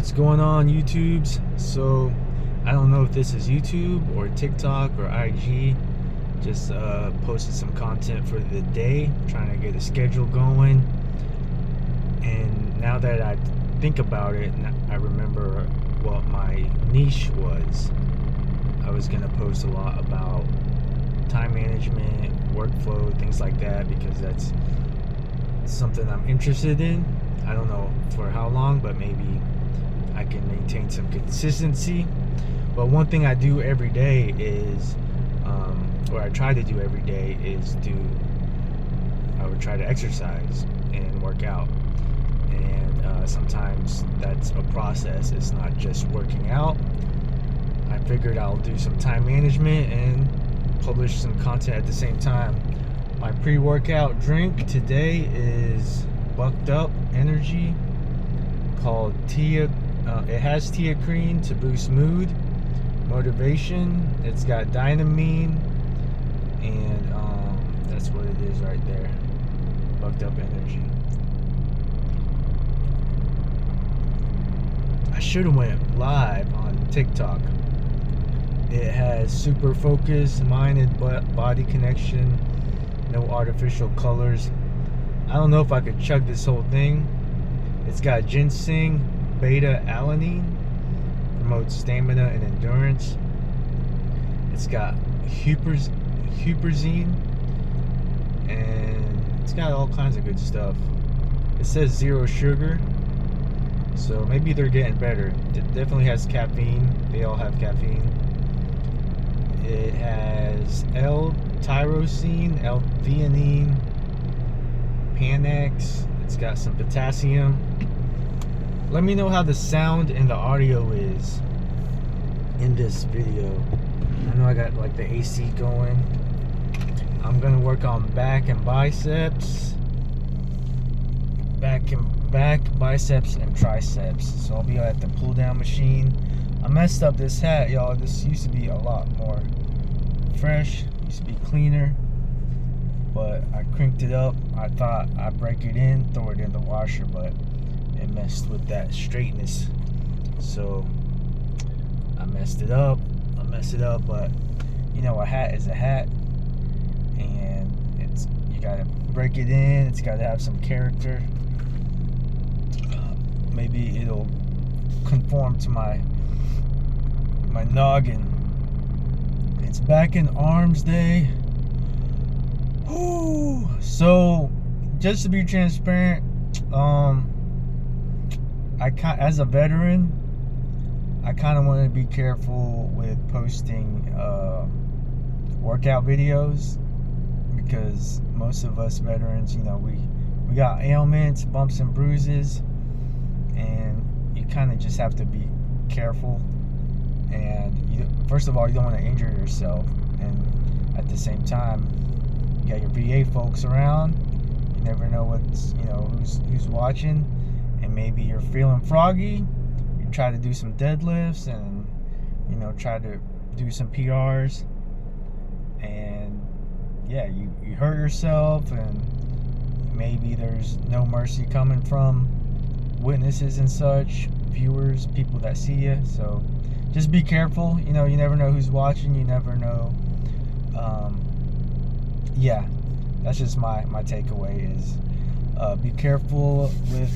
What's going on, YouTubes? So I don't know if this is YouTube or TikTok or IG. Just posted some content for the day, trying to get a schedule going. And now that I think about it, I remember what my niche was. I was gonna post a lot about time management, workflow, things like that, because that's something I'm interested in. I don't know for how long, but maybe I can maintain some consistency. But one thing I do every day is, or I try to do every day, is I would try to exercise and work out. And sometimes that's a process. It's not just working out. I figured I'll do some time management and publish some content at the same time. My pre-workout drink today is Bucked Up Energy, called Tia. It has Teacrine to boost mood, motivation. It's got Dynamine, and that's what it is right there. Bucked Up Energy. I should have went live on TikTok. It has super focus, mind and body connection, no artificial colors. I don't know if I could chug this whole thing. It's got ginseng, beta-alanine, promotes stamina and endurance. It's got huperzine, and it's got all kinds of good stuff. It says 0 sugar, so maybe they're getting better. It definitely has caffeine. They all have caffeine. It has L-tyrosine, L-theanine, Panax. It's got some potassium. Let me know how the sound and the audio is in this video. I know I got like the AC going. I'm gonna work on back and biceps. Back, biceps, and triceps. So I'll be at the pull down machine. I messed up this hat, y'all. This used to be a lot more fresh, used to be cleaner, but I crinked it up. I thought I'd break it in, throw it in the washer, but it messed with that straightness. So I messed it up, but you know, a hat is a hat, and you gotta break it in. It's gotta have some character. Maybe it'll conform to my noggin. It's back in arms day. Whew. So just to be transparent, as a veteran, I kind of want to be careful with posting workout videos, because most of us veterans, you know, we got ailments, bumps and bruises, and you kind of just have to be careful. And first of all, you don't want to injure yourself, and at the same time, you got your VA folks around. You never know who's watching, and maybe you're feeling froggy. You try to do some deadlifts and try to do some PRs, and yeah, you hurt yourself, and maybe there's no mercy coming from witnesses and such, viewers, people that see you. So just be careful. You never know who's watching. You never know. Yeah, that's just my takeaway is be careful with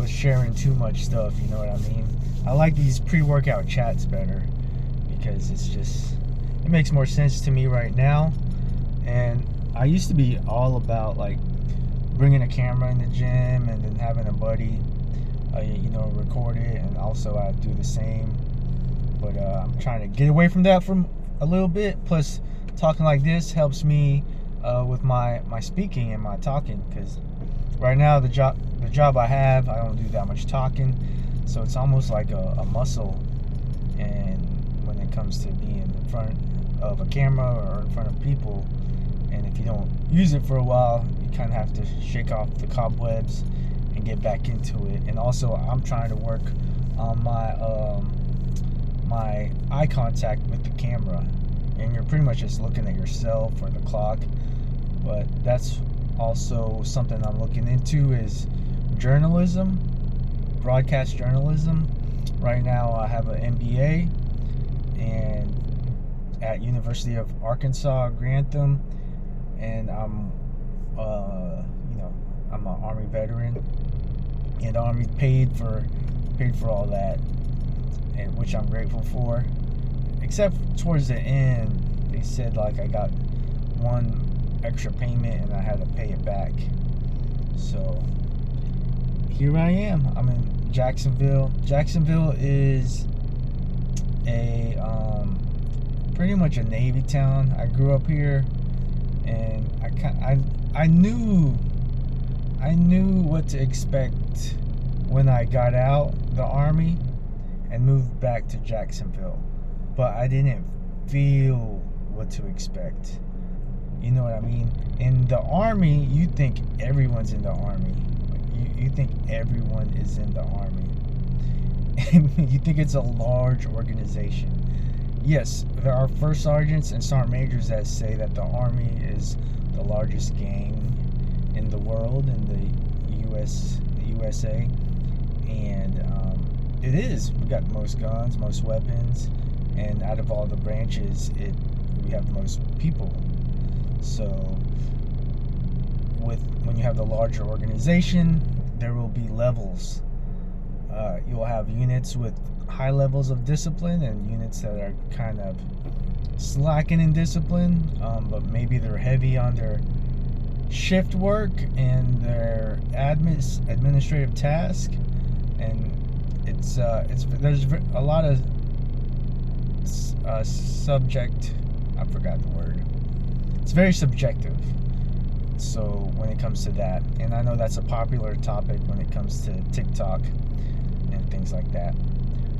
sharing too much stuff. You know what I mean? I like these pre-workout chats better, because it makes more sense to me right now. And I used to be all about like bringing a camera in the gym and then having a buddy record it, and also I do the same. But I'm trying to get away from that for a little bit. Plus, talking like this helps me with my speaking and my talking, because right now the job I have, I don't do that much talking, so it's almost like a muscle. And when it comes to being in front of a camera or in front of people, and if you don't use it for a while, you kind of have to shake off the cobwebs and get back into it. And also, I'm trying to work on my eye contact with the camera, and you're pretty much just looking at yourself or the clock. But that's also something I'm looking into, is journalism. broadcast journalism. Right now I have an MBA and at University of Arkansas Grantham, and I'm I'm an Army veteran, and the Army paid for all that, and which I'm grateful for. Except towards the end, they said like I got one extra payment and I had to pay it back. So here I am. I'm in Jacksonville. Jacksonville is a pretty much a Navy town. I grew up here, and I knew what to expect when I got out the Army and moved back to Jacksonville, but I didn't feel what to expect. You know what I mean? In the Army, you think everyone's in the Army. You think everyone is in the Army. And you think it's a large organization. Yes, there are first sergeants and sergeant majors that say that the Army is the largest gang in the world, in the USA. And it is. We got the most guns, most weapons, and out of all the branches, we have the most people. So when you have the larger organization, there will be levels. You'll have units with high levels of discipline and units that are kind of slacking in discipline, but maybe they're heavy on their shift work and their administrative task. And there's a lot of subject. I forgot the word. It's very subjective. So when it comes to that, and I know that's a popular topic when it comes to TikTok and things like that,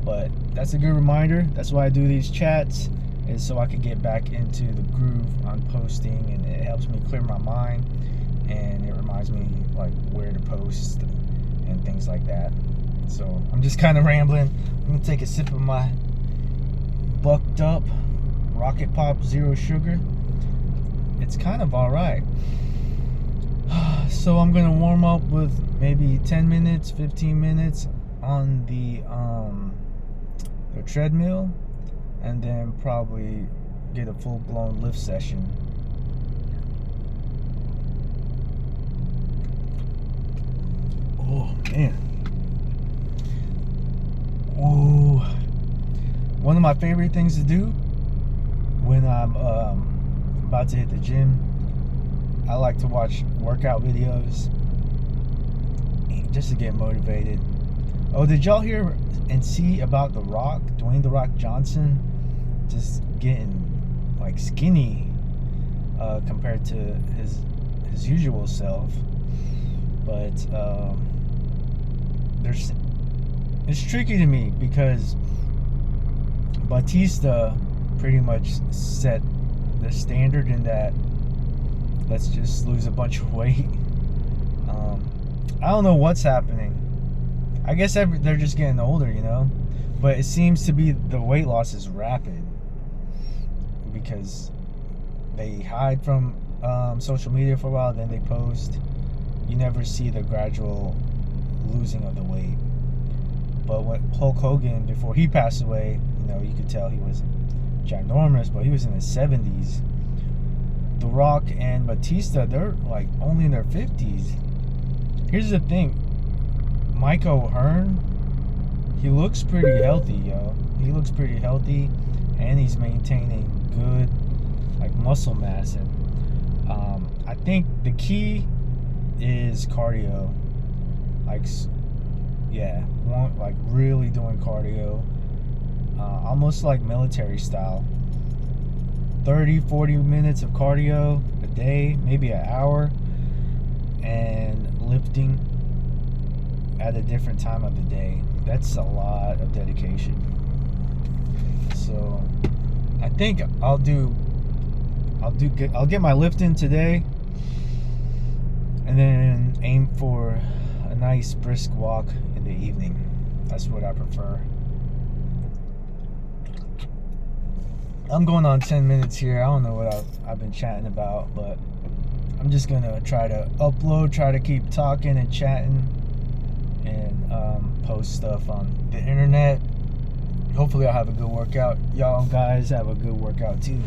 but that's a good reminder. That's why I do these chats, is so I can get back into the groove on posting, and it helps me clear my mind, and it reminds me like where to post and things like that. So I'm just kind of rambling. I'm gonna take a sip of my bucked up Rocket Pop Zero Sugar. It's kind of alright. So I'm gonna warm up with maybe 10 minutes, 15 minutes on the treadmill, and then probably get a full-blown lift session. Oh man. Ooh. One of my favorite things to do when I'm about to hit the gym, I like to watch workout videos just to get motivated. Oh, did y'all hear and see about The Rock, Dwayne "The Rock" Johnson, just getting like skinny compared to his usual self? But it's tricky to me because Batista pretty much set the standard in that let's just lose a bunch of weight. I don't know what's happening. I guess they're just getting older, you know? But it seems to be the weight loss is rapid because they hide from social media for a while, then they post. You never see the gradual losing of the weight. But what Hulk Hogan, before he passed away, you could tell he was ginormous, but he was in his 70s. The Rock and Batista, they're like only in their 50s. Here's the thing, Mike O'Hearn, he looks pretty healthy, yo. He looks pretty healthy, and he's maintaining good like muscle mass. And I think the key is cardio. Like really doing cardio, almost like military style. 30-40 minutes of cardio a day, maybe an hour, and lifting at a different time of the day. That's a lot of dedication. So I think I'll get my lift in today, and then aim for a nice brisk walk in the evening. That's what I prefer. I'm going on 10 minutes here. I don't know what I've been chatting about, but I'm just gonna try to upload, try to keep talking and chatting, and post stuff on the internet. Hopefully I'll have a good workout. Y'all guys have a good workout too.